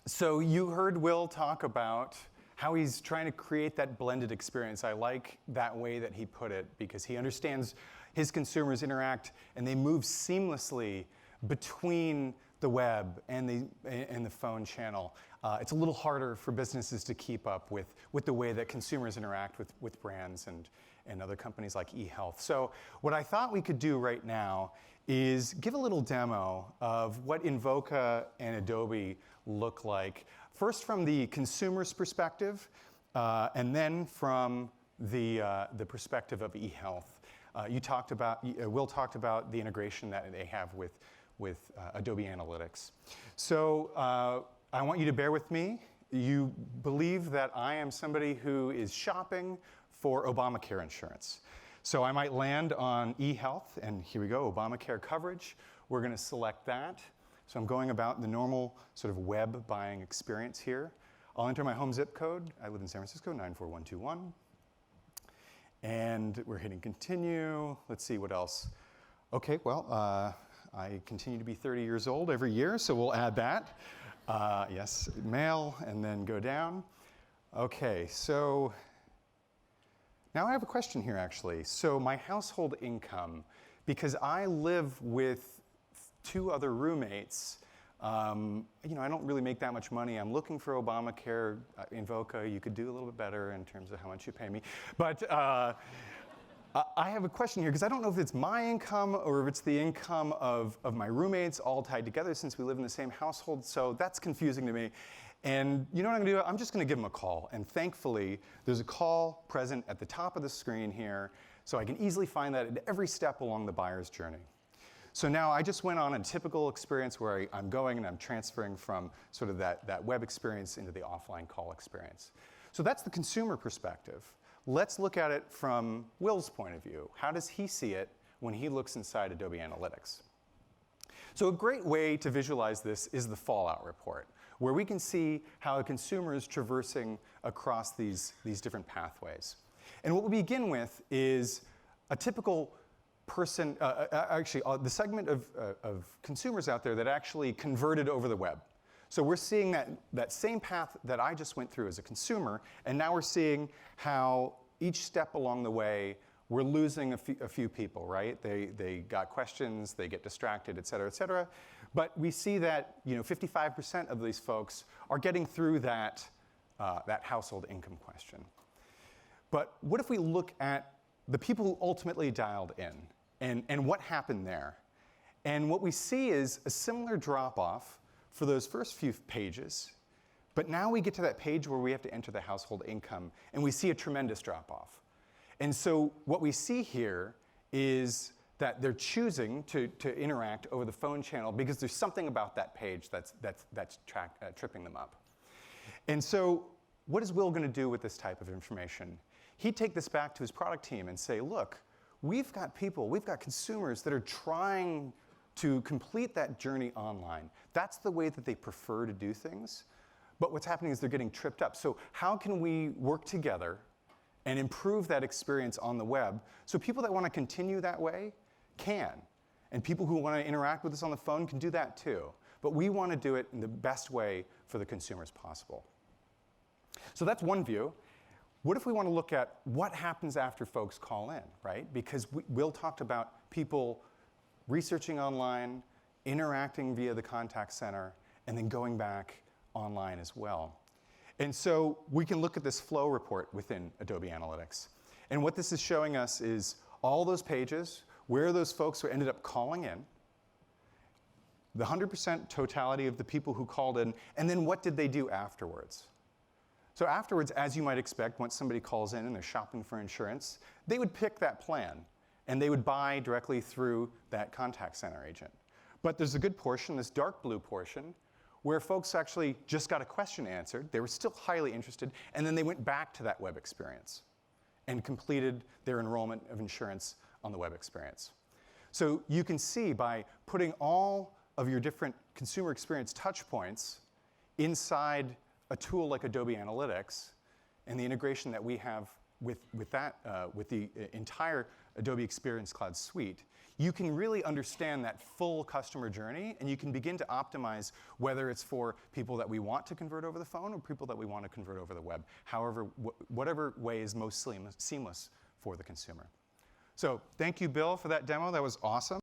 So you heard Will talk about how he's trying to create that blended experience. I like that way that he put it because he understands his consumers interact and they move seamlessly between the web and the phone channel. It's a little harder for businesses to keep up with the way that consumers interact with brands and other companies like eHealth. So what I thought we could do right now is give a little demo of what Invoca and Adobe look like. First from the consumer's perspective, and then from the perspective of eHealth. Will talked about the integration that they have with Adobe Analytics. So I want you to bear with me. You believe that I am somebody who is shopping for Obamacare insurance. So I might land on eHealth, and here we go, Obamacare coverage. We're going to select that. So I'm going about the normal sort of web buying experience here. I'll enter my home zip code. I live in San Francisco, 94121. And we're hitting continue. Let's see what else. Okay, well, I continue to be 30 years old every year, so we'll add that. Yes, mail, and then go down. Okay, so now I have a question here, actually. So my household income, because I live with 2 other roommates, I don't really make that much money. I'm looking for Obamacare, Invoca. You could do a little bit better in terms of how much you pay me. But I have a question here, because I don't know if it's my income or if it's the income of my roommates all tied together since we live in the same household. So that's confusing to me. And you know what I'm going to do? I'm just going to give them a call. And thankfully, there's a call present at the top of the screen here, so I can easily find that at every step along the buyer's journey. So now I just went on a typical experience where I'm going and I'm transferring from sort of that web experience into the offline call experience. So that's the consumer perspective. Let's look at it from Will's point of view. How does he see it when he looks inside Adobe Analytics? So a great way to visualize this is the fallout report, where we can see how a consumer is traversing across these different pathways. And what we begin with is a typical person, the segment of consumers out there that actually converted over the web. So we're seeing that same path that I just went through as a consumer, and now we're seeing how each step along the way we're losing a few people, right? They got questions, they get distracted, et cetera, et cetera. But we see that 55% of these folks are getting through that household income question. But what if we look at the people who ultimately dialed in and what happened there? And what we see is a similar drop-off for those first few pages. But now we get to that page where we have to enter the household income, and we see a tremendous drop-off. And so what we see here is that they're choosing to interact over the phone channel because there's something about that page that's tripping them up. And so what is Will going to do with this type of information? He'd take this back to his product team and say, look, we've got consumers that are trying to complete that journey online. That's the way that they prefer to do things. But what's happening is they're getting tripped up. So how can we work together and improve that experience on the web so people that want to continue that way can? And people who want to interact with us on the phone can do that too. But we want to do it in the best way for the consumers possible. So that's one view. What if we want to look at what happens after folks call in, right? Because Will talked about people researching online, interacting via the contact center, and then going back online as well. And so we can look at this flow report within Adobe Analytics. And what this is showing us is all those pages, where those folks who ended up calling in, the 100% totality of the people who called in, and then what did they do afterwards? So afterwards, as you might expect, once somebody calls in and they're shopping for insurance, they would pick that plan, and they would buy directly through that contact center agent. But there's a good portion, this dark blue portion, where folks actually just got a question answered. They were still highly interested, and then they went back to that web experience and completed their enrollment of insurance on the web experience. So you can see by putting all of your different consumer experience touch points inside a tool like Adobe Analytics and the integration that we have with the entire Adobe Experience Cloud suite, you can really understand that full customer journey, and you can begin to optimize whether it's for people that we want to convert over the phone or people that we want to convert over the web, however, whatever way is most seamless for the consumer. So thank you, Bill, for that demo. That was awesome.